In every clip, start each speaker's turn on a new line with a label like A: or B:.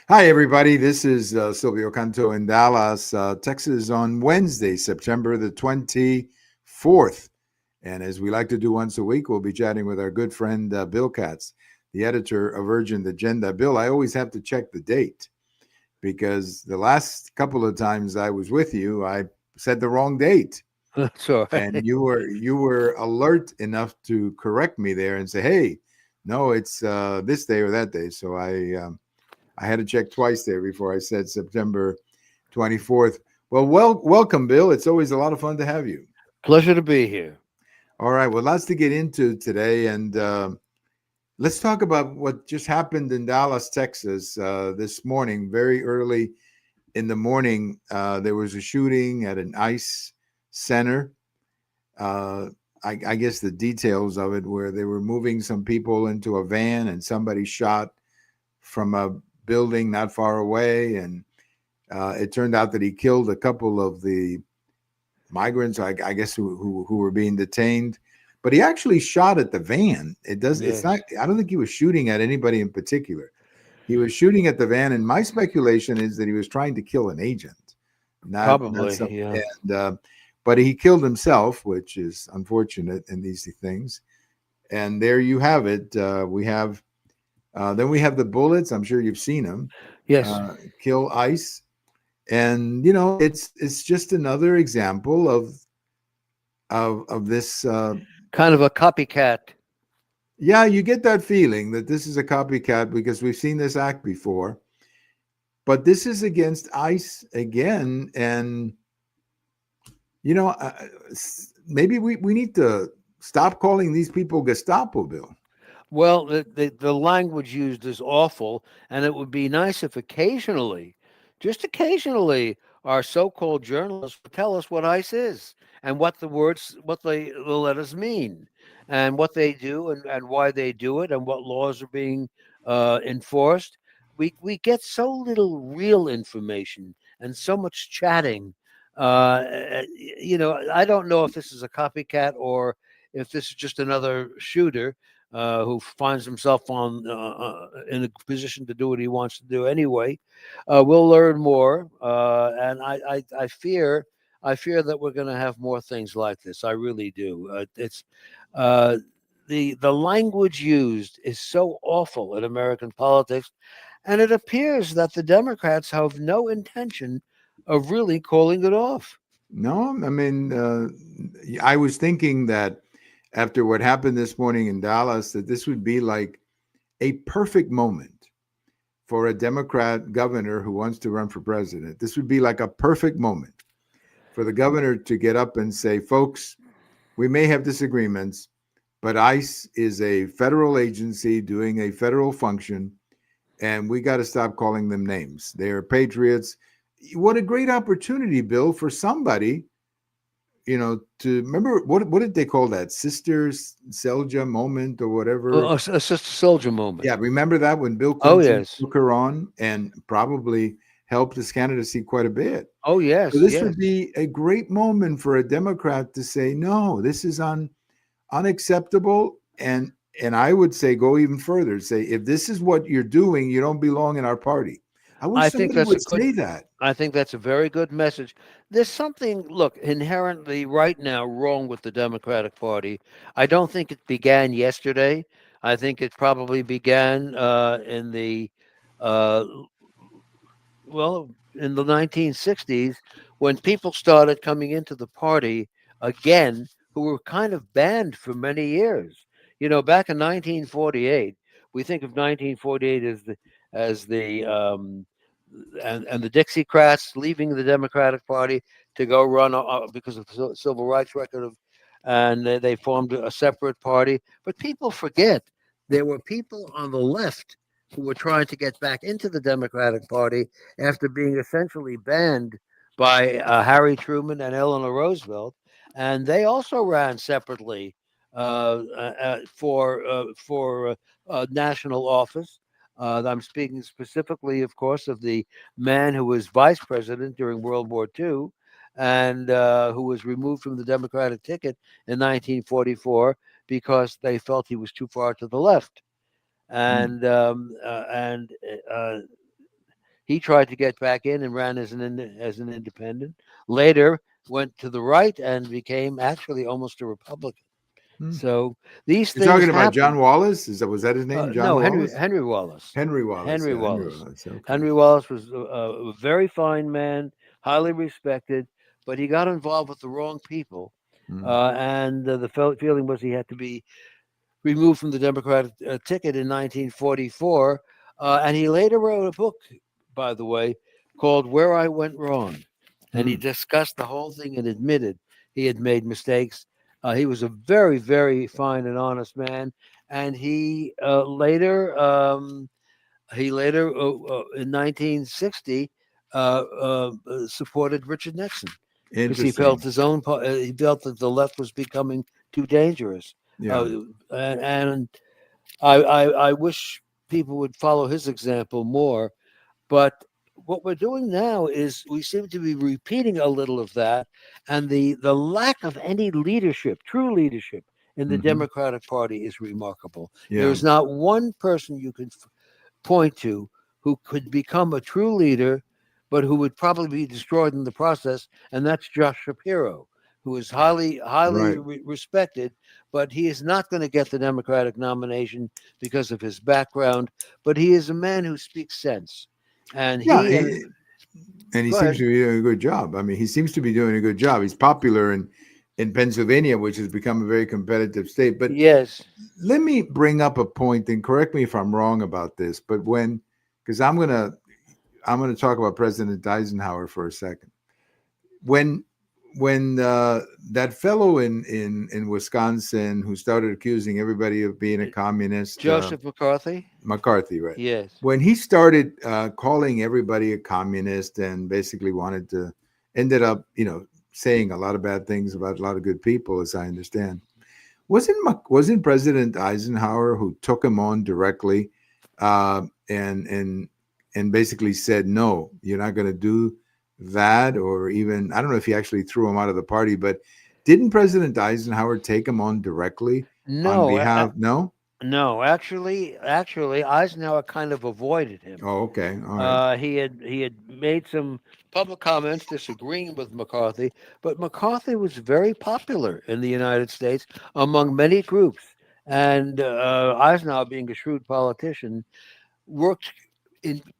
A: Hi, everybody. This is Silvio Canto in Dallas, Texas, on Wednesday, September the 24th. And as we like to do once a week, we'll be chatting with our good friend Bill Katz, the editor of Urgent Agenda. Bill, I always have to check the date because the last couple of times I was with you, I said the wrong date.
B: That's all
A: And
B: right.
A: you were alert enough to correct me there and say, "Hey, no, it's this day or that day." So I had to check twice there before I said September 24th. Well, welcome, Bill. It's always a lot of fun to have you.
B: Pleasure to be here.
A: All right, well, lots to get into today, and let's talk about what just happened in Dallas, Texas, this morning. Very early in the morning, there was a shooting at an ICE center. Uh, I guess the details of it where they were moving some people into a van, and somebody shot from a building not far away, and it turned out that he killed a couple of the migrants, I guess, who were being detained. But he actually shot at the van. It does. It's not.
B: Yes.
A: I don't think he was shooting at anybody in particular. He was shooting at the van, and my speculation is that he was trying to kill an agent, not
B: Probably,
A: some.
B: yeah.
A: And but he killed himself, which is unfortunate in these things. And there you have it. We have then we have the bullets. I'm sure you've seen them.
B: Yes.
A: Kill ICE, and it's just another example of this.
B: Kind of a copycat.
A: Yeah, you get that feeling that this is a copycat because we've seen this act before, but this is against ICE again, and you know, uh, maybe we need to stop calling these people Gestapo, Bill.
B: Well, the language used is awful, and it would be nice if occasionally, just occasionally, our so-called journalists would tell us what ICE is and what the letters mean, and what they do and why they do it, and what laws are being enforced. We get so little real information and so much chatting. I don't know if this is a copycat or if this is just another shooter who finds himself in a position to do what he wants to do anyway. We'll learn more, and I fear that we're going to have more things like this. I really do. It's uh, the language used is so awful in American politics, and it appears that the Democrats have no intention of really calling it off.
A: No, I mean, I was thinking that after what happened this morning in Dallas, that this would be like a perfect moment for a Democrat governor who wants to run for president. This would be like a perfect moment for the governor to get up and say, folks, we may have disagreements, but ICE is a federal agency doing a federal function, and we got to stop calling them names. They are patriots. What a great opportunity, Bill, for somebody, to remember what did they call that? Sisters Selja moment or whatever.
B: A sister soldier moment.
A: Yeah, remember that when Bill
B: Oh
A: Clinton
B: yes.
A: took her on and probably helped his candidacy quite a bit.
B: Oh
A: So
B: yes.
A: this
B: Yes.
A: would be a great moment for a Democrat to say, no, this is unacceptable. And I would say go even further. Say, if this is what you're doing, you don't belong in our party. I wish
B: I think
A: somebody
B: that's a
A: would
B: good
A: say that.
B: I think that's a very good message. There's something, look, inherently right now wrong with the Democratic Party. I don't think it began yesterday. I think it probably began in the uh, well, in the 1960s, when people started coming into the party again, who were kind of banned for many years. Back in 1948, we think of 1948 as the and the Dixiecrats leaving the Democratic Party to go run because of the civil rights record and they formed a separate party. But people forget there were people on the left who were trying to get back into the Democratic Party after being essentially banned by Harry Truman and Eleanor Roosevelt, and they also ran separately for national office. I'm speaking specifically, of course, of the man who was vice president during World War II and who was removed from the Democratic ticket in 1944 because they felt he was too far to the left.
A: Mm.
B: And He tried to get back in and ran as as an independent. Later, went to the right and became actually almost a Republican.
A: Hmm.
B: So these
A: You're
B: things
A: talking about John
B: happen.
A: Wallace? Was that his name? John
B: No,
A: Wallace?
B: Henry Wallace.
A: Henry Wallace.
B: Henry
A: Yeah, Henry
B: Wallace.
A: Wallace. Okay.
B: Henry Wallace was a very fine man, highly respected, but he got involved with the wrong people,
A: Hmm.
B: and the feeling was he had to be removed from the Democratic ticket in 1944. And he later wrote a book, by the way, called Where I Went Wrong. And he
A: Hmm.
B: discussed the whole thing and admitted he had made mistakes. He was a very, very fine and honest man. And he later in 1960, supported Richard Nixon because he felt
A: Interesting.
B: he felt that the left was becoming too dangerous.
A: Yeah.
B: Uh, and I wish people would follow his example more. But what we're doing now is we seem to be repeating a little of that, and the lack of any leadership, true leadership, in the
A: Hmm.
B: Democratic Party is remarkable. There
A: Yeah.
B: is not one person you can point to who could become a true leader, but who would probably be destroyed in the process, and that's Josh Shapiro, who is highly
A: Right.
B: respected, but he is not going to get the Democratic nomination because of his background. But he is a man who speaks sense, and
A: Yeah.
B: he and
A: And he
B: go
A: seems
B: ahead.
A: to be doing a good job. I mean, he seems to be doing a good job. He's popular in Pennsylvania, which has become a very competitive state. But
B: Yes,
A: let me bring up a point, and correct me if I'm wrong about this. But because I'm gonna talk about President Eisenhower for a second. When that fellow in Wisconsin who started accusing everybody of being a communist,
B: Joseph McCarthy.
A: McCarthy, right?
B: Yes,
A: When he started calling everybody a communist and basically ended up, saying a lot of bad things about a lot of good people, as I understand. Wasn't President Eisenhower who took him on directly, uh, and basically said, no, you're not going to do that, or even I don't know if he actually threw him out of the party, but didn't President Eisenhower take him on directly on
B: no,
A: behalf? No.
B: no. Actually, Eisenhower kind of avoided him.
A: Oh, okay, all right.
B: He had made some public comments disagreeing with McCarthy, but McCarthy was very popular in the United States among many groups. And Eisenhower, being a shrewd politician, worked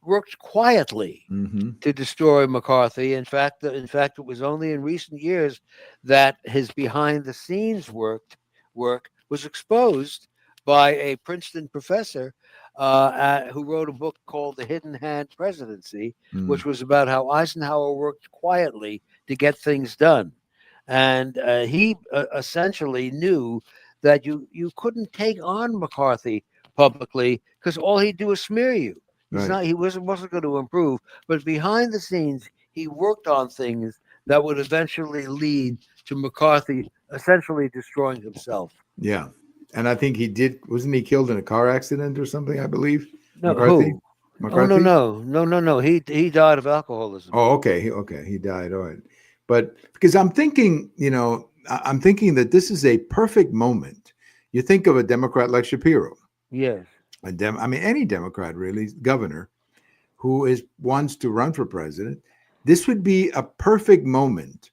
B: worked quietly
A: Mm-hmm.
B: to destroy McCarthy. In fact, it was only in recent years that his behind the scenes work was exposed by a Princeton professor who wrote a book called The Hidden Hand Presidency,
A: Mm.
B: which was about how Eisenhower worked quietly to get things done. And he essentially knew that you couldn't take on McCarthy publicly because all he'd do is smear you.
A: Right.
B: He wasn't going to improve, but behind the scenes, he worked on things that would eventually lead to McCarthy essentially destroying himself.
A: Yeah. And I think he did. Wasn't he killed in a car accident or something? I believe
B: No,
A: McCarthy.
B: who? Oh no,
A: McCarthy.
B: no, no, no, no. He died of alcoholism.
A: Oh, okay. Okay. He died. All right. But because I'm thinking, I'm thinking that this is a perfect moment. You think of a Democrat like Shapiro,
B: Yes,
A: I mean, any Democrat really, governor who wants to run for president. This would be a perfect moment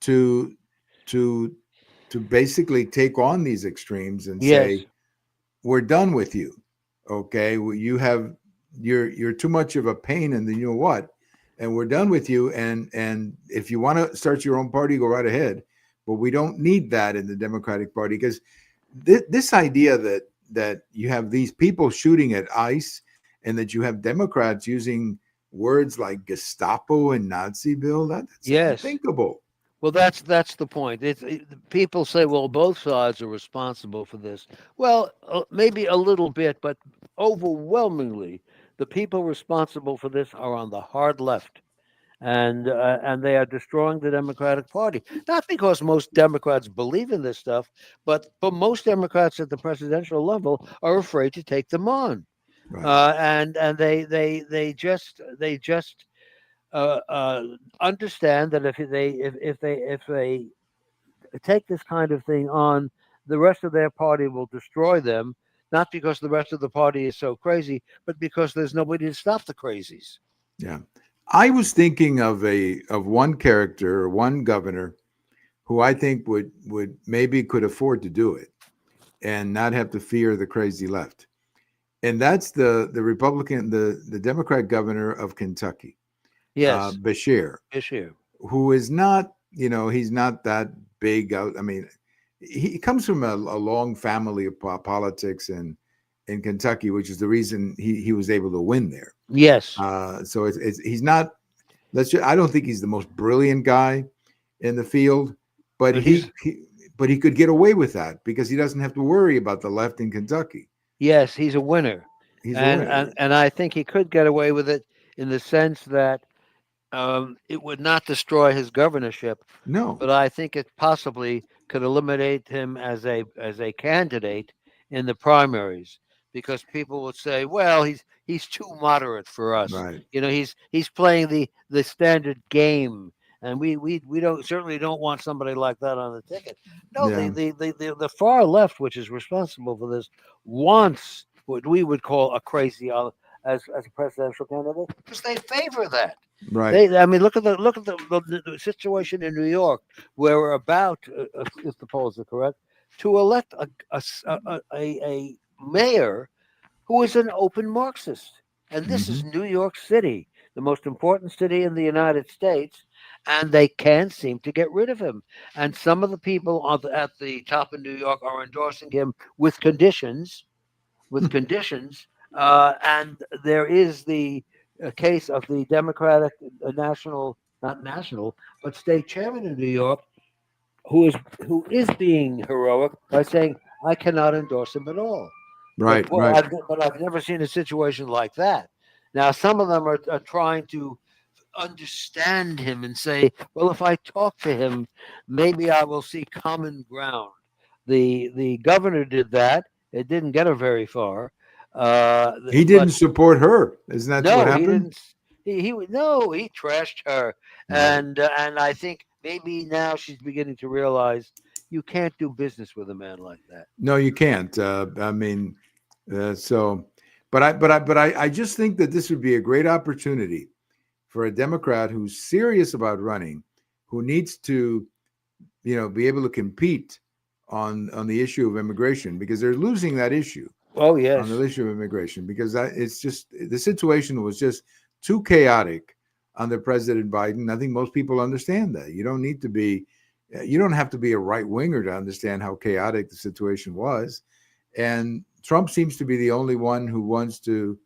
A: to to to basically take on these extremes and say,
B: yes,
A: we're done with you. Okay, well, you're too much of a pain in the you know what, and we're done with you. And if you want to start your own party, go right ahead. But we don't need that in the Democratic Party because this idea that you have these people shooting at ICE and that you have Democrats using words like Gestapo and Nazi, Bill, that's
B: yes.
A: unthinkable.
B: Well, that's the point. People say, well, both sides are responsible for this. Well, maybe a little bit, but overwhelmingly, the people responsible for this are on the hard left, and they are destroying the Democratic Party. Not because most Democrats believe in this stuff, but most Democrats at the presidential level are afraid to take them on,
A: Right.
B: and they just uh, uh, understand that if they take this kind of thing on, the rest of their party will destroy them. Not because the rest of the party is so crazy, but because there's nobody to stop the crazies.
A: Yeah. I was thinking of one character or one governor who I think would maybe could afford to do it and not have to fear the crazy left. And that's the Republican, the Democrat governor of Kentucky,
B: Yes,
A: Bashir,
B: issue.
A: who is not, he's not that big out. I mean, he comes from a long family of politics in Kentucky, which is the reason he was able to win there.
B: Yes,
A: So he's not. I don't think he's the most brilliant guy in the field, but
B: but
A: he could get away with that because he doesn't have to worry about the left in Kentucky.
B: yes, he's a winner,
A: He's a
B: and
A: winner.
B: and I think he could get away with it in the sense that it would not destroy his governorship,
A: No,
B: but I think it possibly could eliminate him as a candidate in the primaries because people would say, well, he's too moderate for us.
A: right.
B: He's playing the standard game. And we don't certainly don't want somebody like that on the ticket. No,
A: Yeah,
B: the far left, which is responsible for this, wants what we would call a crazy as a presidential candidate because they favor that.
A: right.
B: I mean, look at the situation in New York, where we're about, if the polls are correct, to elect a mayor who is an open Marxist, and this is
A: Hmm.
B: New York City, the most important city in the United States, and they can't seem to get rid of him. And some of the people at the top of New York are endorsing him with conditions and there is the case of the Democratic national, not national, but state chairman in New York, who is being heroic by saying, "I cannot endorse him at all." But
A: Right, right.
B: I've never seen a situation like that. Now, some of them are trying to understand him and say, "Well, if I talk to him, maybe I will see common ground." The governor did that. It didn't get her very far.
A: He
B: But
A: didn't support her. Isn't that what
B: no, he
A: happened?
B: didn't. No, he trashed her,
A: Right.
B: and I think maybe now she's beginning to realize you can't do business with a man like that.
A: No, you can't. I mean, so, but I just think that this would be a great opportunity for a Democrat who's serious about running, who needs to, be able to compete on the issue of immigration because they're losing that issue
B: Oh
A: on the
B: yes,
A: issue of immigration because it's just the situation was just too chaotic under President Biden. I think most people understand that. You don't have to be a right winger to understand how chaotic the situation was, and Trump seems to be the only one who wants to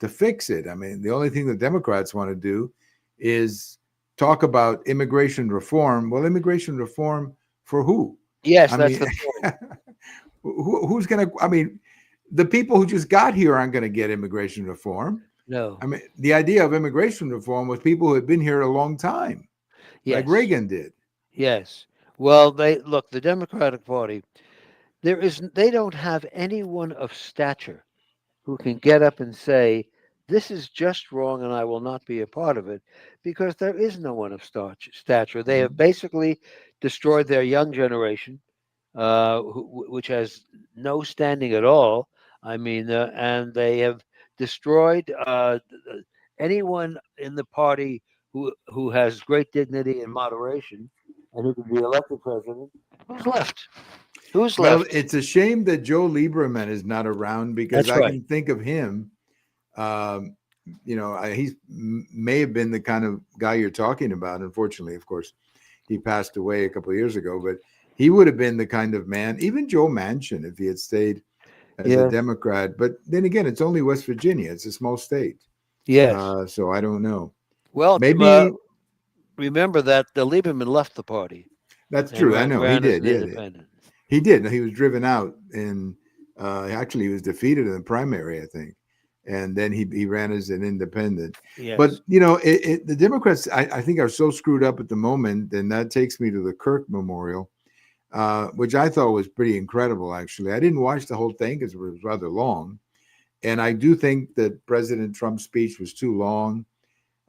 A: fix it. I mean, the only thing the Democrats want to do is talk about immigration reform. Well, immigration reform for who?
B: yes,
A: I
B: that's
A: mean,
B: the point.
A: who's going to? I mean, the people who just got here aren't going to get immigration reform.
B: No,
A: I mean, the idea of immigration reform was people who had been here a long time, like
B: yes,
A: Reagan did.
B: yes. Well, they look the Democratic Party. They don't have anyone of stature who can get up and say, this is just wrong and I will not be a part of it, because there is no one of stature. They have
A: Mhm.
B: basically destroyed their young generation, which has no standing at all. I mean, and they have destroyed anyone in the party who has great dignity and moderation and who can be elected president. Who's left? Who's
A: Well,
B: left?
A: it's a shame that Joe Lieberman is not around because
B: That's
A: I
B: right.
A: can think of him. Um, he may have been the kind of guy you're talking about. Unfortunately, of course, he passed away a couple of years ago, but he would have been the kind of man, even Joe Manchin, if he had stayed as a
B: Yes.
A: Democrat. But then again, it's only West Virginia; it's a small state,
B: Yes.
A: so I don't know.
B: Well,
A: Maybe
B: remember that the Lieberman left the party
A: that's
B: and
A: true. I know he
B: ran as
A: did.
B: an
A: Yeah,
B: independent.
A: he did. He was driven out, and actually, he was defeated in the primary, I think, and then he ran as an independent. But
B: Yes.
A: the Democrats, I think, are so screwed up at the moment, and that takes me to the Kirk Memorial, which I thought was pretty incredible. Actually, I didn't watch the whole thing because it was rather long, and I do think that President Trump's speech was too long.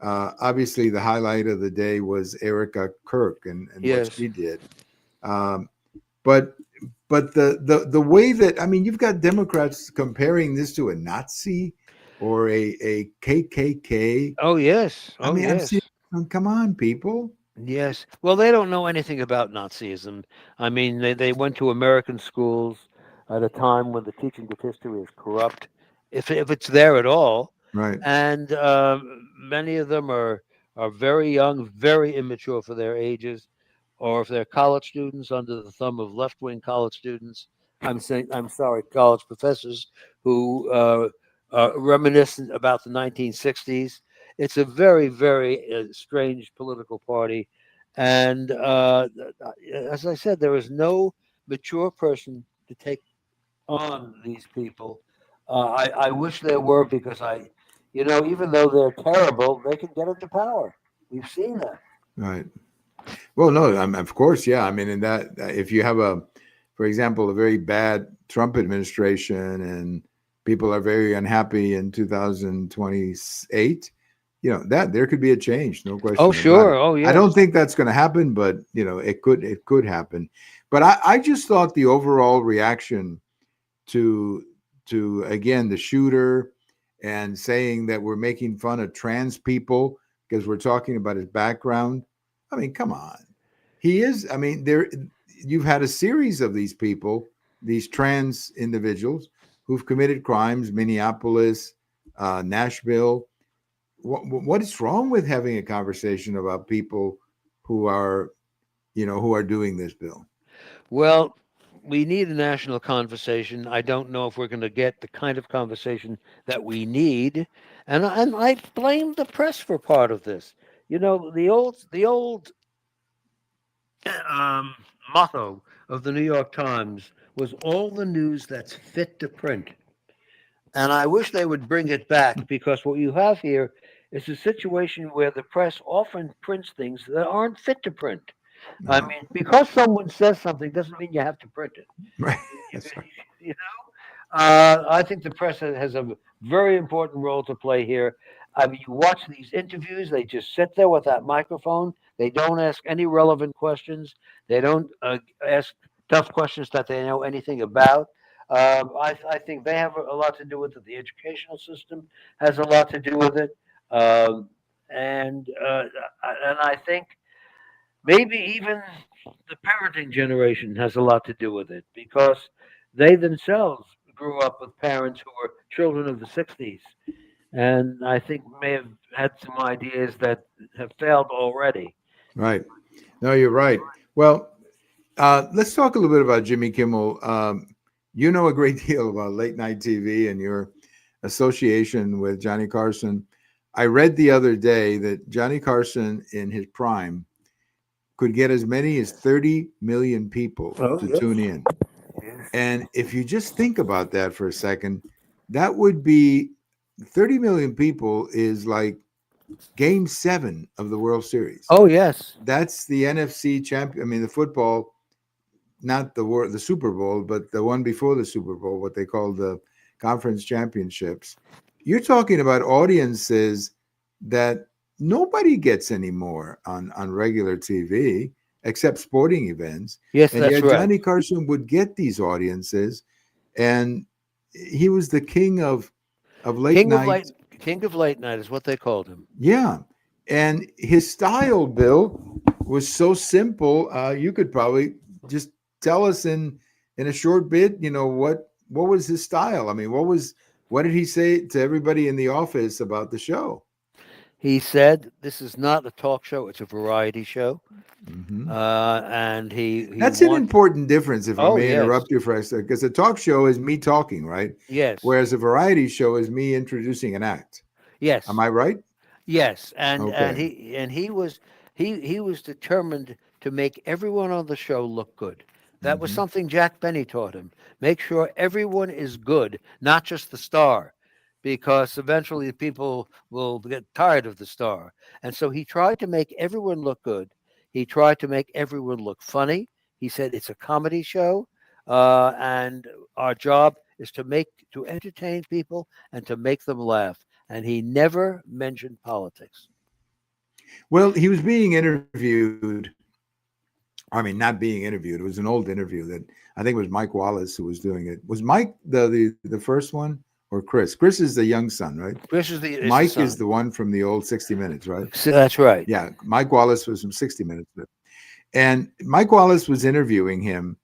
A: Obviously, the highlight of the day was Erica Kirk and what
B: Yes.
A: she did. Um, but but the way that I mean, you've got Democrats comparing this to a Nazi. or a KKK.
B: Oh yes,
A: I
B: oh
A: mean, I'm seeing,
B: yes.
A: come on, people.
B: Yes. Well, they don't know anything about Nazism. I mean, they went to American schools at a time when the teaching of history is corrupt, if it's there at all.
A: Right.
B: And many of them are very young, very immature for their ages, or if they're college students under the thumb of left-wing college students. I'm sorry, college professors who are reminiscent about the 1960s. It's a very, very strange political party. And as I said, there is no mature person to take on these people. I wish there were because even though they're terrible, they can get into power. We've seen that.
A: Right. Well, no, of course, yeah. I mean, in that, if you have for example, a very bad Trump administration and people are very unhappy in 2028, that there could be a change, no
B: Oh,
A: question about
B: sure.
A: it.
B: Oh,
A: I don't
B: yes.
A: think that's going to happen, but it could happen. But I just thought the overall reaction to again the shooter and saying that we're making fun of trans people because we're talking about his background. I mean, come on. He is, I mean, you've had a series of these people, these trans individuals who've committed crimes, Minneapolis, Nashville. What is wrong with having a conversation about people who are, who are doing this, Bill?
B: Well, we need a national conversation. I don't know if we're going to get the kind of conversation that we need, and I blame the press for part of this. The old um, motto of the New York Times was all the news that's fit to print. And I wish they would bring it back because what you have here is a situation where the press often prints things that aren't fit to print. I
A: Right.
B: mean, because someone says something doesn't mean you have to print it.
A: Right.
B: You,
A: That's right.
B: you I think the press has a very important role to play here. I mean, you watch these interviews, they just sit there with that microphone. They don't ask any relevant questions. They don't ask tough questions that they know anything about. I think they have a lot to do with it. The educational system has a lot to do with it. Um, and I think maybe even the parenting generation has a lot to do with it because they themselves grew up with parents who were children of the 60s and I think may have had some ideas that have failed already.
A: Right. No, you're right. Well, let's talk a little bit about Jimmy Kimmel. You know a great deal about late night TV and your association with Johnny Carson. I read the other day that Johnny Carson in his prime could get as many as 30 million people
B: Oh,
A: to
B: yes.
A: tune in.
B: Yes.
A: And if you just think about that for a second, that would be 30 million people is like game 7 of the World Series.
B: Oh, yes.
A: That's the NFC champion. I mean, the football, not the Super Bowl, but the one before the Super Bowl, what they call the conference championships. You're talking about audiences that nobody gets anymore on regular TV except sporting events.
B: Yes,
A: And
B: that's
A: yet
B: right.
A: Johnny Carson would get these audiences, and he was the king of late
B: King of
A: night.
B: late King of late night is what they called him.
A: Yeah. And his style, Bill, was so simple. You could probably just tell us in a short bit, what was his style? I mean, what did he say to everybody in the office about the show?
B: He said, "This is not a talk show; it's a variety show."
A: Hmm.
B: And he
A: That's an
B: wants.
A: important difference, if I
B: Oh,
A: may
B: yes,
A: interrupt you for a second, because a talk show is me talking, right?
B: yes,
A: Whereas a variety show is me introducing an act. Am
B: yes.
A: I right?
B: Yes, and
A: Okay.
B: he was determined to make everyone on the show look good. That was
A: Hmm.
B: something Jack Benny taught him. Make sure everyone is good, not just the star, because eventually people will get tired of the star. And so he tried to make everyone look good. He tried to make everyone look funny. He said it's a comedy show, and our job is to entertain people and to make them laugh, and he never mentioned politics.
A: Well, he was being interviewed. I mean, not being interviewed. It was an old interview that I think it was Mike Wallace who was doing it. Was Mike the first one, or Chris. Chris is the young son, right?
B: Chris is the
A: Mike is
B: son.
A: the one from the old 60 Minutes, right?
B: So that's right.
A: Yeah, Mike Wallace was from 60 Minutes. And Mike Wallace was interviewing him,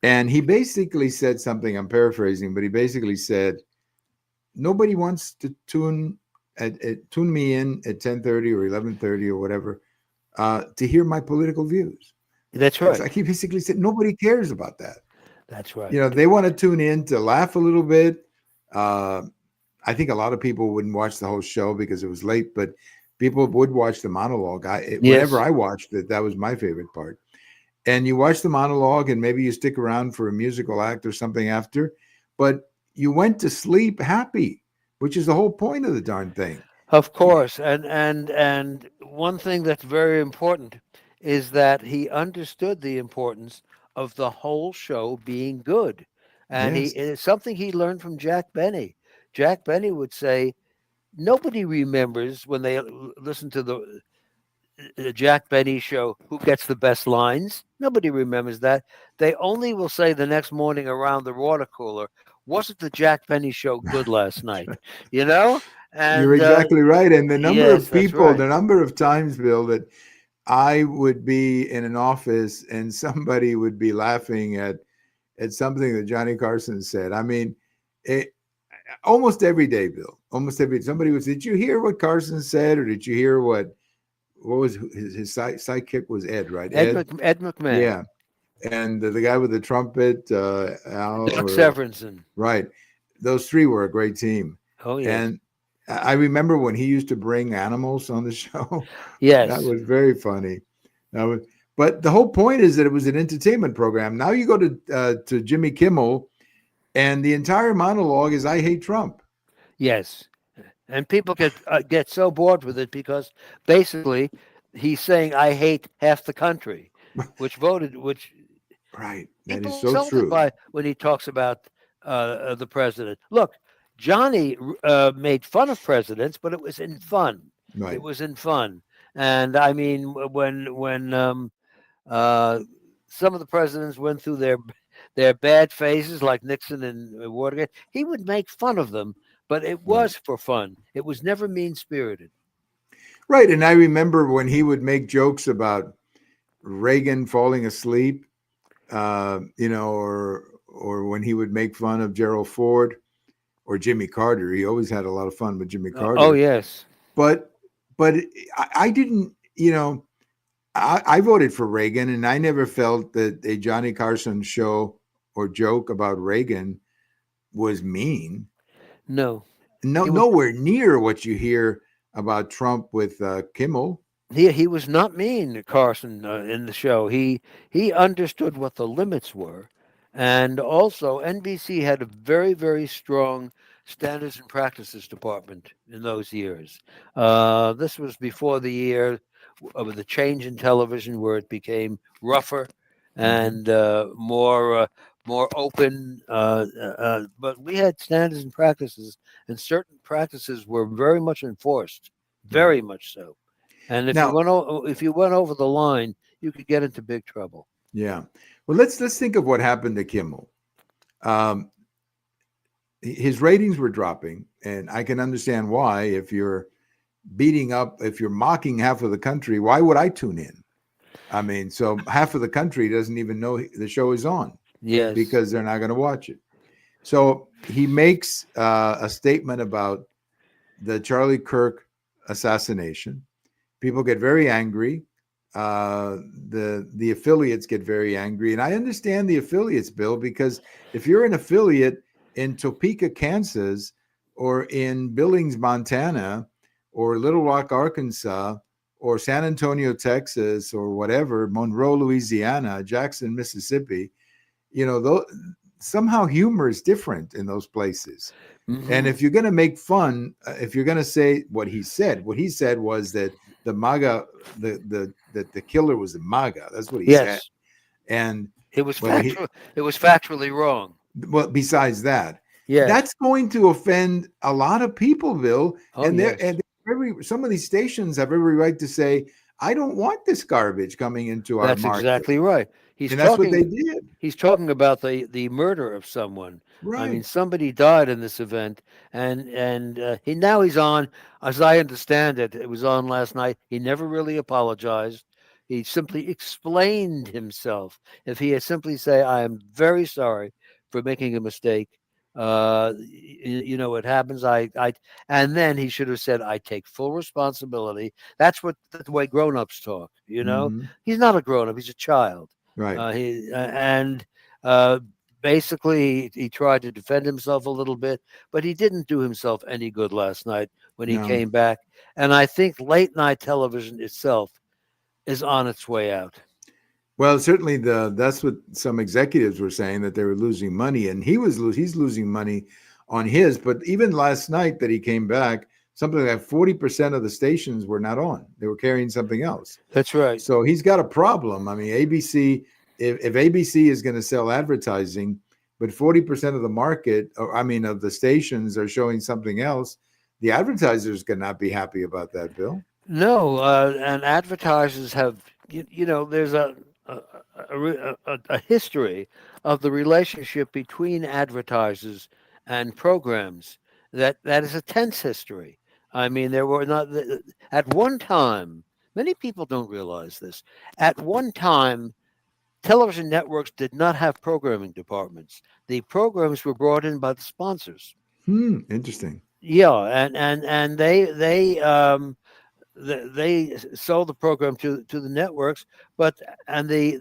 A: and he basically said something, I'm paraphrasing, but he basically said, nobody wants to tune me in at 10:30 or 11:30 or whatever to hear my political views.
B: That's
A: It's
B: right.
A: like he basically said, nobody cares about that.
B: That's right.
A: You know, they want to tune in to laugh a little bit. Uh, I think a lot of people wouldn't watch the whole show because it was late, but people would watch the monologue. Whenever
B: Yes.
A: I watched it, that was my favorite part. And you watch the monologue, and maybe you stick around for a musical act or something after, but you went to sleep happy, which is the whole point of the darn thing.
B: Of course, and one thing that's very important is that he understood the importance of the whole show being good, and
A: Yes.
B: it's something he learned from Jack Benny. Jack Benny would say, nobody remembers when they listen to the Jack Benny show who gets the best lines. Nobody remembers that. They only will say the next morning around the water cooler, wasn't the Jack Benny show good last night? You know?
A: You're
B: And
A: exactly right. And the number
B: yes,
A: of
B: that's
A: people,
B: right.
A: the number of times, Bill, that I would be in an office and somebody would be laughing at something that Johnny Carson said. I mean, it, almost every day, Bill. Almost every somebody was. Did you hear what Carson said, or did you hear what was his sidekick was Ed, right?
B: Ed McMahon,
A: Yeah, and the guy with the trumpet, Al,
B: Doug
A: or
B: Severinsen.
A: right. Those three were a great team,
B: Oh yes,
A: and I remember when he used to bring animals on the show. That
B: yes,
A: was very funny. That was, but the whole point is that it was an entertainment program. Now you go to Jimmy Kimmel, and the entire monologue is "I hate Trump."
B: yes. And people get so bored with it because basically he's saying I hate half the country, which
A: Right. That
B: people
A: is
B: are
A: so
B: insulted
A: true.
B: by when he talks about the president. Look, Johnny made fun of presidents, but it was in fun. It
A: Right.
B: was in fun, and I mean when uh, some of the presidents went through their bad phases, like Nixon and Watergate, he would make fun of them, but it
A: Right.
B: was for fun. It was never mean spirited.
A: Right. And I remember when he would make jokes about Reagan falling asleep, or when he would make fun of Gerald Ford or Jimmy Carter. He always had a lot of fun with Jimmy
B: Oh
A: Carter.
B: yes,
A: But I didn't, I voted for Reagan, and I never felt that a Johnny Carson show or joke about Reagan was mean.
B: no,
A: No,
B: he was
A: nowhere near what you hear about Trump with Kimmel.
B: he was not mean, Carson, in the show. He understood what the limits were, and also NBC had a very strong standards and practices department in those years. This was before the year of the change in television, where it became rougher
A: Mm-hmm.
B: and more open. But we had standards and practices, and certain practices were very much enforced,
A: Right.
B: very much so. And
A: Now,
B: if you went over the line, you could get into big trouble.
A: yeah. Well, let's think of what happened to Kimmel. Um, his ratings were dropping, and I can understand why. If you're if you're mocking half of the country, why would I tune in? I mean, so half of the country doesn't even know the show is on
B: Yes.
A: because they're not going to watch it. So he makes a statement about the Charlie Kirk assassination. People get very angry. The affiliates get very angry, and I understand the affiliates, Bill, because if you're an affiliate in Topeka, Kansas, or in Billings, Montana, or Little Rock, Arkansas, or San Antonio, Texas, or whatever, Monroe, Louisiana, Jackson, Mississippi, somehow humor is different in those places. And
B: Hmm.
A: if you're going to make fun, if you're going to say what he said was that the MAGA, that the killer was the MAGA. That's what he said.
B: Yes.
A: And
B: It was
A: whether he,
B: factual. It was factually wrong.
A: well, besides that,
B: Yes.
A: that's going to offend a lot of people, Bill.
B: Oh
A: And
B: yes.
A: some of these stations have every right to say, I don't want this garbage coming into our
B: That's
A: market.
B: exactly right. He's
A: And that's what they
B: talking
A: did.
B: he's talking about the murder of someone. I mean,
A: Right.
B: somebody died in this event, and he's on. As I understand it, it was on last night. He never really apologized. He simply explained himself. If he had simply say, "I am very sorry for making a mistake," it happens. And then he should have said, "I take full responsibility." That's the way grown-ups talk.
A: Hmm.
B: He's not a grown-up. He's a child.
A: Right.
B: He and Basically he tried to defend himself a little bit, but he didn't do himself any good last night when he
A: No.
B: came back. And I think late night television itself is on its way out.
A: Well, certainly that's what some executives were saying, that they were losing money, and he's losing money on his. But even last night that he came back, something like 40% of the stations were not on; they were carrying something else.
B: That's right.
A: So he's got a problem. I mean, ABC, if ABC is going to sell advertising, but 40% of the market, or I mean, of the stations are showing something else, the advertisers cannot be happy about that, Bill.
B: No, and advertisers have, there's a, a history of the relationship between advertisers and programs that is a tense history. I mean, there were not at one time. Many people don't realize this. At one time, television networks did not have programming departments. The programs were brought in by the sponsors.
A: Interesting.
B: Yeah, and they sold the program to the networks, but and the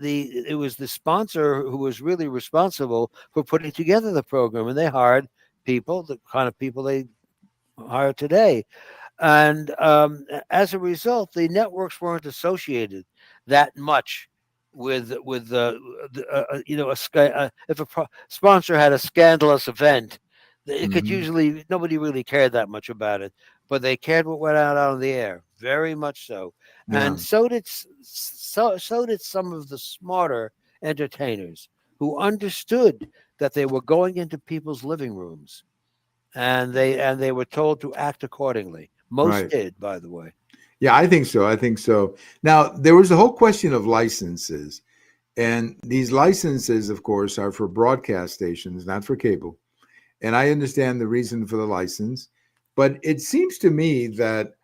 B: it was the sponsor who was really responsible for putting together the program, and they hired people, the kind of people they hire today. And as a result, the networks weren't associated that much with if sponsor had a scandalous event, it could
A: Hmm.
B: usually nobody really cared that much about it, but they cared what went out on the air, very much so.
A: Yeah.
B: And so did some of the smarter entertainers who understood that they were going into people's living rooms, and they were told to act accordingly. Most
A: Right.
B: did, by the way.
A: Yeah, I think so. I think so. Now, there was a whole question of licenses. And these licenses, of course, are for broadcast stations, not for cable. And I understand the reason for the license. But it seems to me that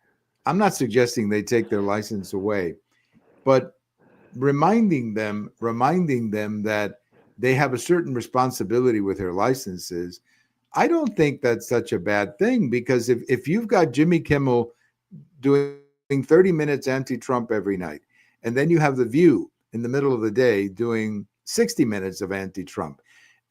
A: I'm not suggesting they take their license away, but reminding them that they have a certain responsibility with their licenses. I don't think that's such a bad thing, because if you've got Jimmy Kimmel doing 30 minutes anti-Trump every night, and then you have The View in the middle of the day doing 60 minutes of anti-Trump,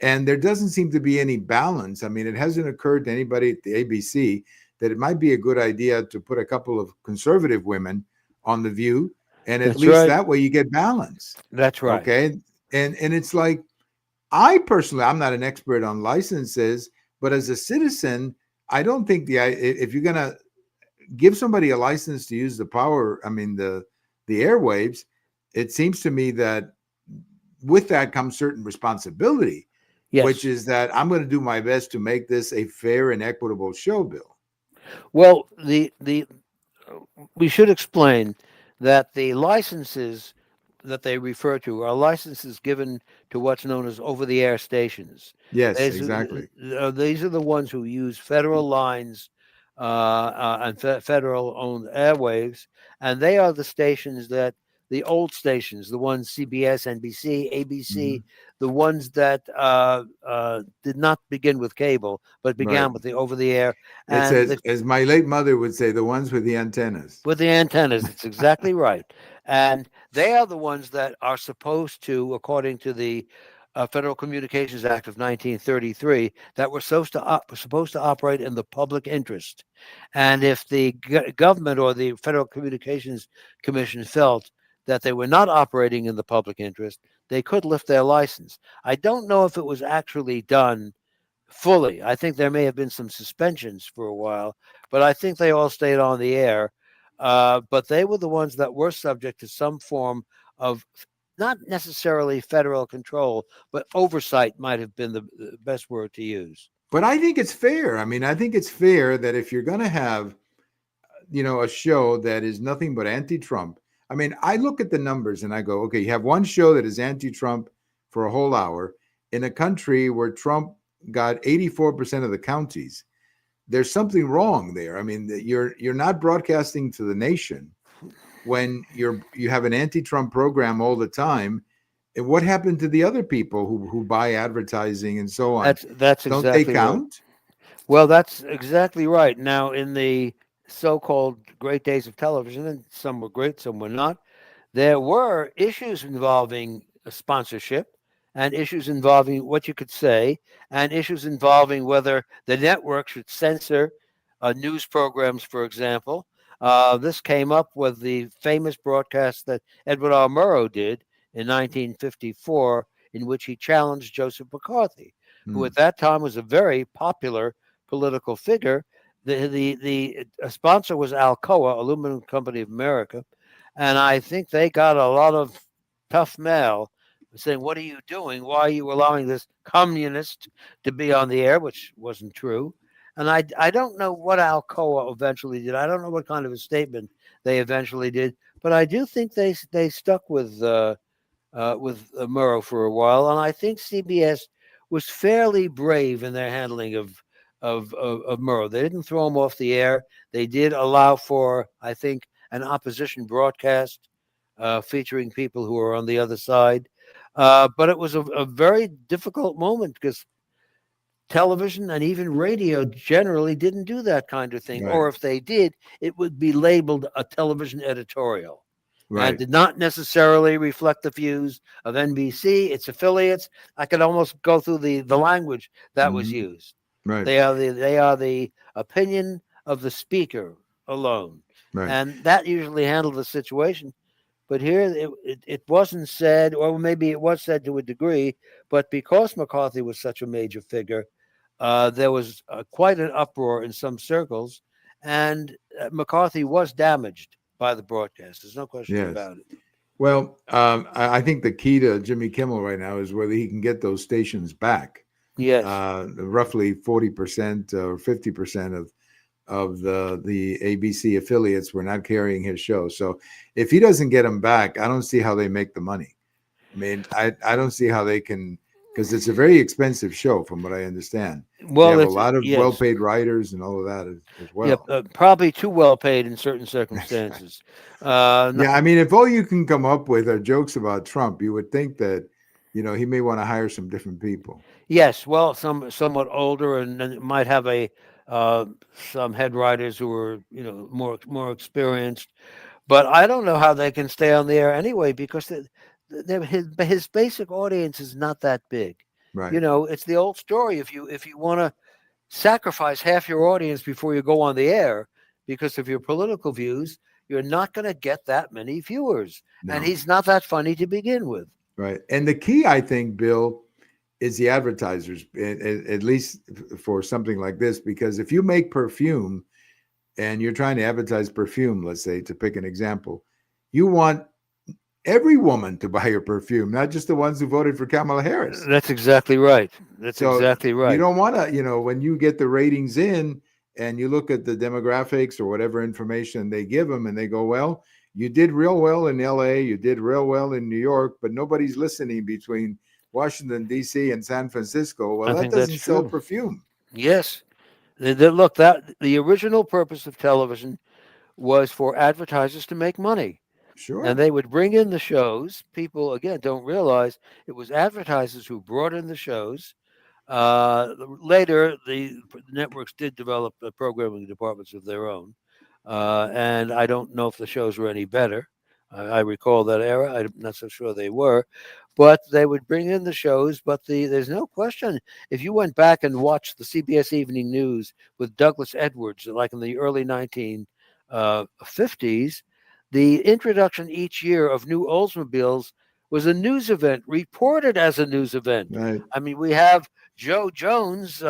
A: and there doesn't seem to be any balance. I mean, it hasn't occurred to anybody at the ABC that it might be a good idea to put a couple of conservative women on The View, and at
B: That's
A: least
B: right.
A: that way you get balance.
B: That's right.
A: Okay. And it's like, I personally, I'm not an expert on licenses, but as a citizen, I don't think if you're going to give somebody a license to use the power, I mean, the airwaves, it seems to me that with that comes certain responsibility, which
B: Yes.
A: is that I'm going to do my best to make this a fair and equitable show, Bill.
B: Well, the we should explain that the licenses that they refer to are licenses given to what's known as over-the-air stations.
A: Yes,
B: These,
A: exactly.
B: these are the ones who use federal lines and federal-owned airwaves, and they are the stations that the old stations, the ones CBS, NBC, ABC,
A: Hmm.
B: the ones that did not begin with cable but
A: Right.
B: began with the over-the-air,
A: It's
B: and the
A: as my late mother would say, the ones with the antennas.
B: with the antennas. It's exactly right. And they are the ones that are supposed to, according to the Federal Communications Act of 1933, that were supposed to operate in the public interest. And if the government or the Federal Communications Commission felt that they were not operating in the public interest, they could lift their license. I don't know if it was actually done fully. I think there may have been some suspensions for a while, but I think they all stayed on the air. But they were the ones that were subject to some form of not necessarily federal control, but oversight might have been the best word to use.
A: But I think it's fair. I mean, I think it's fair that if you're going to have, a show that is nothing but anti-Trump. I mean, I look at the numbers and I go, okay, you have one show that is anti-Trump for a whole hour in a country where Trump got 84% of the counties. There's something wrong there. I mean, you're not broadcasting to the nation when you have an anti-Trump program all the time. And what happened to the other people who buy advertising and so on?
B: That's
A: Don't they
B: exactly right.
A: count?
B: Well, that's exactly right. Now, in the so-called great days of television, and some were great, some were not, there were issues involving sponsorship and issues involving what you could say and issues involving whether the network should censor news programs, for example. This came up with the famous broadcast that Edward R. Murrow did in 1954, in which he challenged Joseph McCarthy, who at that time was a very popular political figure. The sponsor was Alcoa, Aluminum Company of America, and I think they got a lot of tough mail saying, "What are you doing? Why are you allowing this communist to be on the air?" Which wasn't true. And I don't know what Alcoa eventually did. I don't know what kind of a statement they eventually did, but I do think they stuck with Murrow for a while, and I think CBS was fairly brave in their handling of Murrow. They didn't throw him off the air. They did allow for, I think, an opposition broadcast featuring people who are on the other side. But it was a very difficult moment because television and even radio generally didn't do that kind of thing.
A: Right.
B: Or if they did, it would be labeled a television editorial and
A: Right.
B: did not necessarily reflect the views of NBC, its affiliates. I could almost go through the language that was
A: Mhm.
B: used.
A: Right.
B: They are the opinion of the speaker alone,
A: Right.
B: and that usually handled the situation. But here it wasn't said, or maybe it was said to a degree, but because McCarthy was such a major figure, there was quite an uproar in some circles, and McCarthy was damaged by the broadcast. There's no question
A: Yes.
B: about it.
A: Well, I think the key to Jimmy Kimmel right now is whether he can get those stations back.
B: Yes.
A: Roughly 40% or 50% of the ABC affiliates were not carrying his show. So if he doesn't get them back, I don't see how they make the money. I mean, I don't see how they can, because it's a very expensive show, from what I understand.
B: Well,
A: they have a
B: it's
A: lot of
B: yes.
A: well-paid writers and all of that as well.
B: Yeah, probably too well paid in certain circumstances.
A: Yeah, I mean, if all you can come up with are jokes about Trump, you would think that, he may want to hire some different people.
B: Yes, well, somewhat older, and might have some head writers who are more experienced. But I don't know how they can stay on the air anyway because his basic audience is not that big.
A: Right.
B: It's the old story. If you want to sacrifice half your audience before you go on the air because of your political views, you're not going to get that many viewers.
A: No.
B: And he's not that funny to begin with.
A: Right. And the key, I think, Bill, is the advertisers, at least for something like this, because if you make perfume and you're trying to advertise perfume, let's say, to pick an example, you want every woman to buy your perfume, not just the ones who voted for Kamala Harris.
B: That's exactly right. That's exactly right.
A: You don't want to, when you get the ratings in and you look at the demographics or whatever information they give them and they go, well, you did real well in LA, you did real well in New York, but nobody's listening between Washington, D.C. and San Francisco. Well, that doesn't sell perfume.
B: Yes. Look, the original purpose of television was for advertisers to make money.
A: Sure.
B: And they would bring in the shows. People, again, don't realize it was advertisers who brought in the shows. Later, the networks did develop programming departments of their own. And I don't know if the shows were any better. I recall that era. I'm not so sure they were. But they would bring in the shows. But there's no question. If you went back and watched the CBS Evening News with Douglas Edwards, like in the early 1950s, the introduction each year of new Oldsmobiles was a news event, reported as a news event.
A: Right.
B: I mean, we have Joe Jones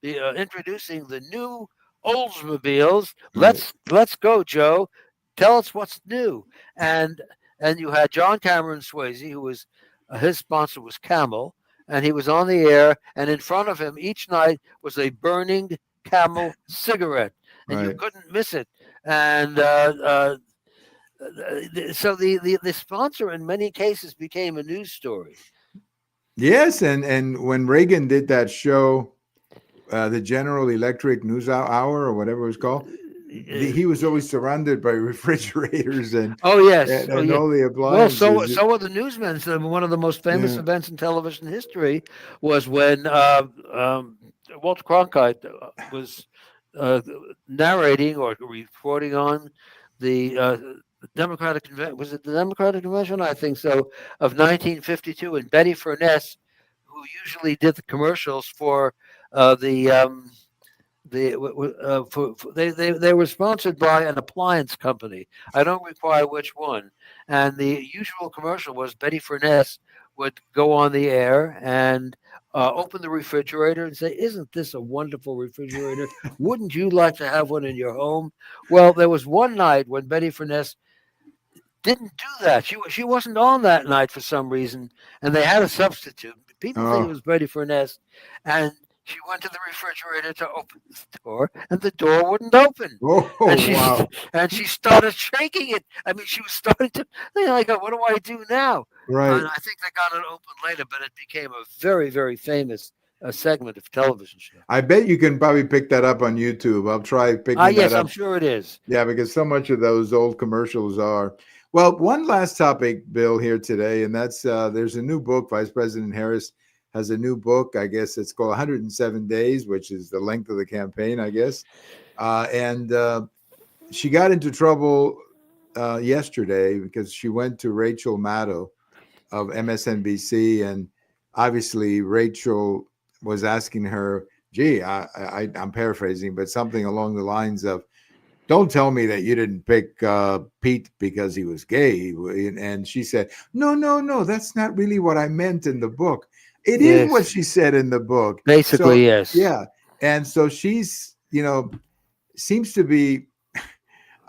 B: introducing the new Oldsmobiles.
A: Right.
B: Let's go, Joe. Tell us what's new. And you had John Cameron Swayze, who was his sponsor was Camel, and he was on the air. And in front of him each night was a burning Camel cigarette, and you couldn't miss it. And So the sponsor in many cases became a news story.
A: Yes, and when Reagan did that show, the General Electric News Hour or whatever it was called, he was always surrounded by refrigerators
B: Oh yes,
A: and all the
B: Well, so
A: appliances.
B: so are the newsmen. So one of the most famous
A: Yeah.
B: events in television history was when Walter Cronkite was uh, narrating or reporting on the Democratic convention. Was it the Democratic convention? I think so. Of 1952, and Betty Furness, who usually did the commercials for they were sponsored by an appliance company. I don't recall which one. And the usual commercial was Betty Furness would go on the air and open the refrigerator and say, "Isn't this a wonderful refrigerator? Wouldn't you like to have one in your home?" Well, there was one night when Betty Furness didn't do that. She wasn't on that night for some reason, and they had a substitute. People think it
A: Oh,
B: was Betty Furness, and she went to the refrigerator to open the door, and the door wouldn't open.
A: oh,
B: And
A: wow.
B: she started shaking it. I mean, she was starting to think like, "What do I do now?"
A: Right.
B: And I think they got it open later, but it became a very famous segment of television show.
A: I bet you can probably pick that up on YouTube. I'll try picking that
B: Yes, I'm
A: up.
B: sure it is.
A: Yeah, because so much of those old commercials are. Well, one last topic, Bill, here today, and that's there's a new book. Vice President Harris has a new book. I guess it's called 107 Days, which is the length of the campaign, I guess. And she got into trouble yesterday because she went to Rachel Maddow of MSNBC, and obviously Rachel was asking her, "Gee, I'm paraphrasing, but something along the lines of, don't tell me that you didn't pick Pete because he was gay." And she said, "No, no, no, that's not really what I meant in the book." It is what
B: Yes,
A: she said in the book. So,
B: basically yes.
A: yeah. And so she's, seems to be,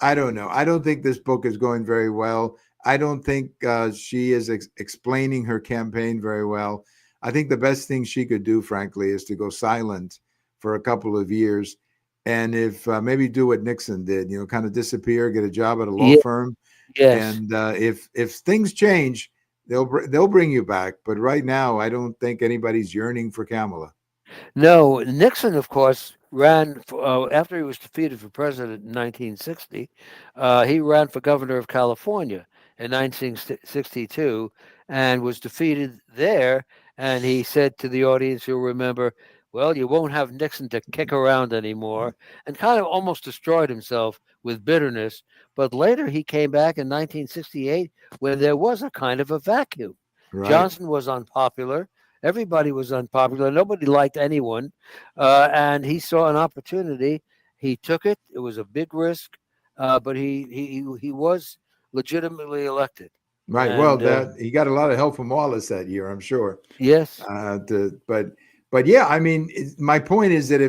A: I don't know. I don't think this book is going very well. I don't think she is explaining her campaign very well. I think the best thing she could do, frankly, is to go silent for a couple of years, and if maybe do what Nixon did, kind of disappear, get a job at a law
B: Yeah,
A: firm,
B: yes.
A: and if things change, they'll bring you back. But right now, I don't think anybody's yearning for Kamala.
B: No, Nixon, of course, ran for, after he was defeated for president in 1960. He ran for governor of California in 1962 and was defeated there. And he said to the audience, you'll remember, "Well, you won't have Nixon to kick around anymore," and kind of almost destroyed himself with bitterness. But later he came back in 1968 when there was a kind of a vacuum.
A: Right.
B: Johnson was unpopular. Everybody was unpopular. Nobody liked anyone, and he saw an opportunity. He took it. It was a big risk, but he was legitimately elected.
A: Right. Well,
B: And
A: that he got a lot of help from Wallace that year, I'm sure.
B: yes,
A: But yeah, I mean, my point is that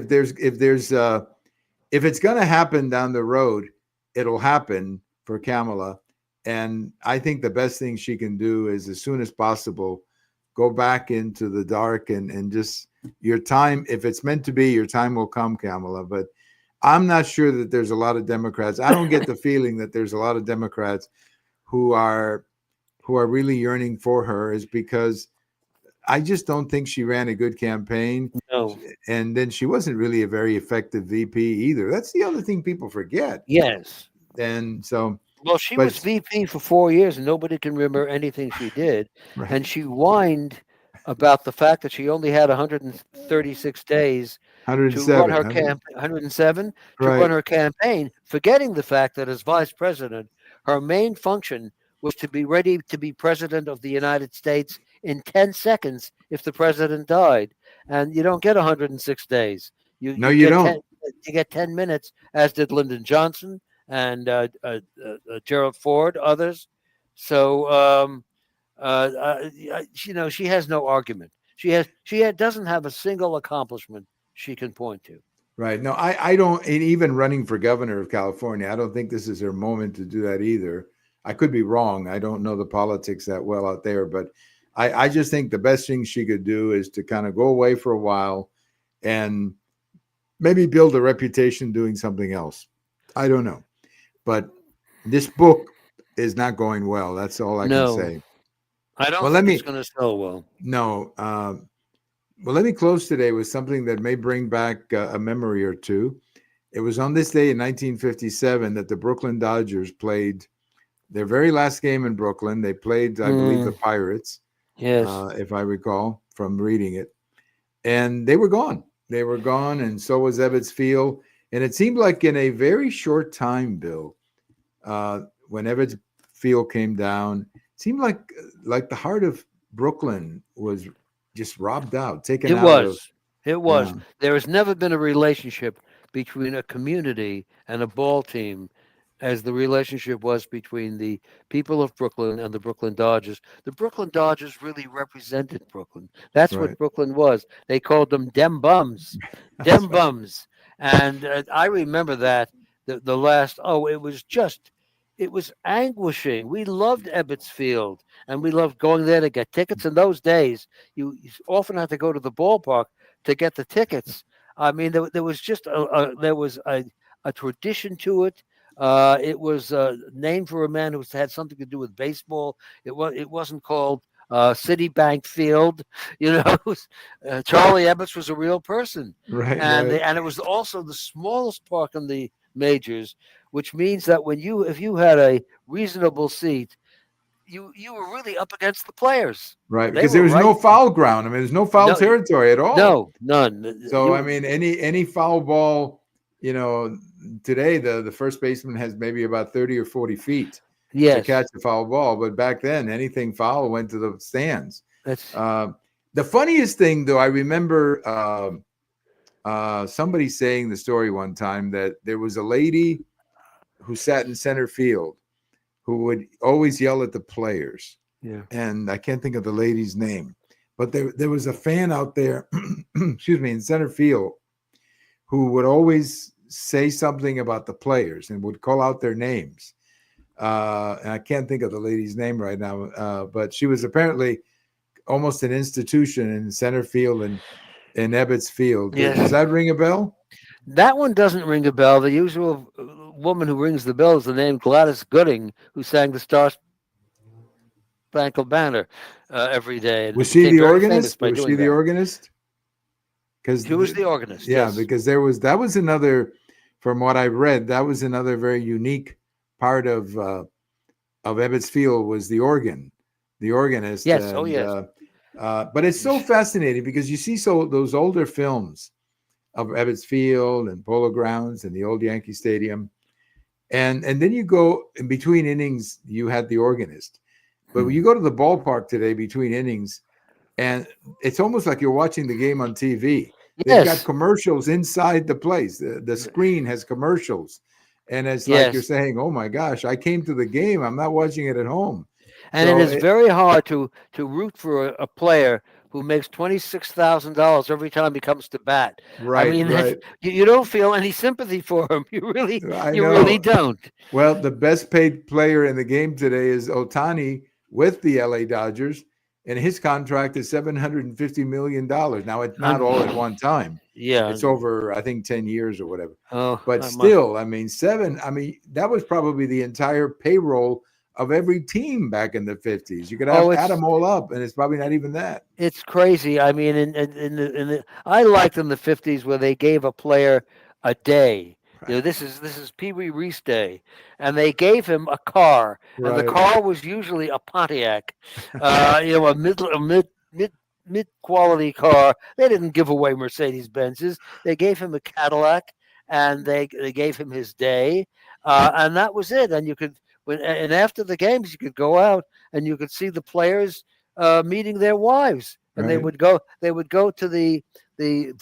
A: if it's going to happen down the road, it'll happen for Kamala. And I think the best thing she can do is, as soon as possible, go back into the dark and just, your time, if it's meant to be, your time will come, Kamala. But I'm not sure that there's a lot of Democrats. I don't get the feeling that there's a lot of Democrats who are really yearning for her, is because I just don't think she ran a good campaign.
B: no,
A: And then she wasn't really a very effective VP either. That's the other thing people forget.
B: yes.
A: And so,
B: Well, she was
A: but
B: VP for 4 years, and nobody can remember anything she did.
A: right,
B: And she whined about the fact that she only had 136 days to run
A: 107,
B: her camp 107 to run
A: right,
B: her campaign, forgetting the fact that as vice president, her main function was to be ready to be president of the United States in 10 seconds if the president died. And you don't get 106 days. You
A: no,
B: you
A: you
B: get
A: don't.
B: 10 you get 10 minutes, as did Lyndon Johnson and Gerald Ford, others. So she has no argument. Doesn't have a single accomplishment she can point to.
A: Right. No, I don't. And even running for governor of California, I don't think this is her moment to do that either. I could be wrong. I don't know the politics that well out there, but I just think the best thing she could do is to kind of go away for a while and maybe build a reputation doing something else. I don't know. But this book, is not going well. That's all I can
B: No,
A: say.
B: I don't
A: Well, let
B: think it's
A: me
B: going to sell well.
A: no. Well, let me close today with something that may bring back a memory or two. It was on this day in 1957 that the Brooklyn Dodgers played their very last game in Brooklyn. They played, I believe, the
B: Mm,
A: Pirates,
B: yes,
A: if I recall from reading it. And they were gone. They were gone, and so was Ebbets Field. And it seemed like in a very short time, Bill, when Ebbets Field came down, it seemed like the heart of Brooklyn was just robbed out, taken
B: it
A: out of.
B: was. It was.
A: Yeah,
B: There has never been a relationship between a community and a ball team as the relationship was between the people of Brooklyn and the Brooklyn Dodgers. The Brooklyn Dodgers really represented Brooklyn. That's what
A: right.
B: Brooklyn was. They called them dem bums,
A: That's
B: dem
A: right.
B: bums. And I remember that the last, oh, it was anguishing. We loved Ebbets Field and we loved going there to get tickets. In those days, you often had to go to the ballpark to get the tickets. I mean, there was just a tradition to it. It was named for a man who had something to do with baseball. It wasn't called Citibank Field. You know, Charlie Ebbets was a real person,
A: Right,
B: and
A: right.
B: and it was also the smallest park in the majors, which means that if you had a reasonable seat, you were really up against the players.
A: Right,
B: They
A: because there
B: were
A: was no
B: right.
A: foul ground. I mean, there's no foul
B: No,
A: territory at all.
B: no, none.
A: So I mean, any foul ball, today the first baseman has maybe about 30 or 40 feet to catch
B: Yes,
A: a foul ball, but back then anything foul went to the stands.
B: that's
A: Uh, the funniest thing, though, I remember somebody saying the story one time that there was a lady who sat in center field who would always yell at the players,
B: yeah.
A: and I can't think of the lady's name, but there was a fan out there, excuse me, in center field who would always say something about the players and would call out their names. And I can't think of the lady's name right now, but she was apparently almost an institution in center field and in Ebbets Field. Does
B: Yes.
A: that ring a bell?
B: That one doesn't ring a bell. The usual woman who rings the bell is the name Gladys Gooding, who sang the Star Spangled Banner every day and
A: Was she
B: became
A: the
B: very famous
A: organist?
B: by
A: Was she
B: doing
A: the
B: that.
A: organist? Because
B: She was the organist,
A: yeah,
B: yes.
A: because that was another, from what I read, that was another very unique part of Ebbets Field was the organ, the organist,
B: Yes, oh
A: and
B: yes.
A: but it's so fascinating because you see those older films of Ebbets Field and Polo Grounds and the old Yankee Stadium, and then you go in between innings, you had the organist, but when you go to the ballpark today between innings, and it's almost like you're watching the game on TV. They've got
B: Yes.
A: commercials inside the place. The screen has commercials. And it's like you're
B: Yes.
A: saying, oh my gosh, I came to the game. I'm not watching it at home.
B: And it
A: So,
B: is very hard to root for a player who makes $26,000 every time he comes to bat. I
A: right,
B: mean,
A: right.
B: you don't feel any sympathy for him.
A: I
B: You really
A: know.
B: don't.
A: Well, the best paid player in the game today is Otani with the LA Dodgers, and his contract is $750 million. Now, it's not
B: I'm,
A: all at one time,
B: yeah.
A: it's over, I think, 10 years or whatever.
B: Oh,
A: But still, I mean, that was probably the entire payroll of every team back in the 50s. You could
B: oh,
A: add them all up, and it's probably not even that.
B: it's crazy. I mean, I liked in the '50s where they gave a player a day. You know,
A: Right.
B: this is Pee Wee Reese Day, and they gave him a car, and the
A: Right.
B: car was usually a Pontiac, a mid quality car. They didn't give away Mercedes Benzes. They gave him a Cadillac, and they gave him his day, and that was it. And and after the games, you could go out and you could see the players meeting their wives, and
A: Right.
B: they would go to the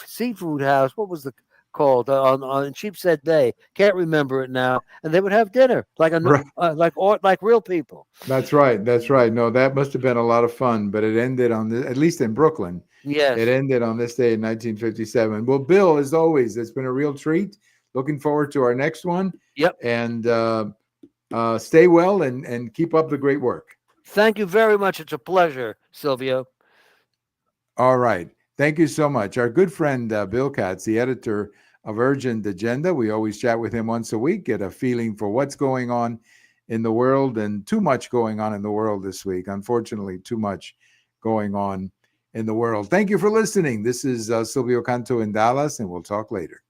B: seafood house. What was the called on Sheepshead Bay? Can't remember it now. And they would have dinner
A: Right.
B: like real people.
A: That's right. That's right. No, that must have been a lot of fun, but it ended on at least in Brooklyn, it
B: Yes.
A: ended on this day in 1957. Well, Bill, as always, it's been a real treat. Looking forward to our next one.
B: Yep.
A: And stay well and keep up the great work.
B: Thank you very much. It's a pleasure, Silvio.
A: All right. Thank you so much. Our good friend, Bill Katz, the editor of Urgent Agenda. We always chat with him once a week, get a feeling for what's going on in the world, and too much going on in the world this week. Unfortunately, too much going on in the world. Thank you for listening. This is Silvio Canto in Dallas, and we'll talk later.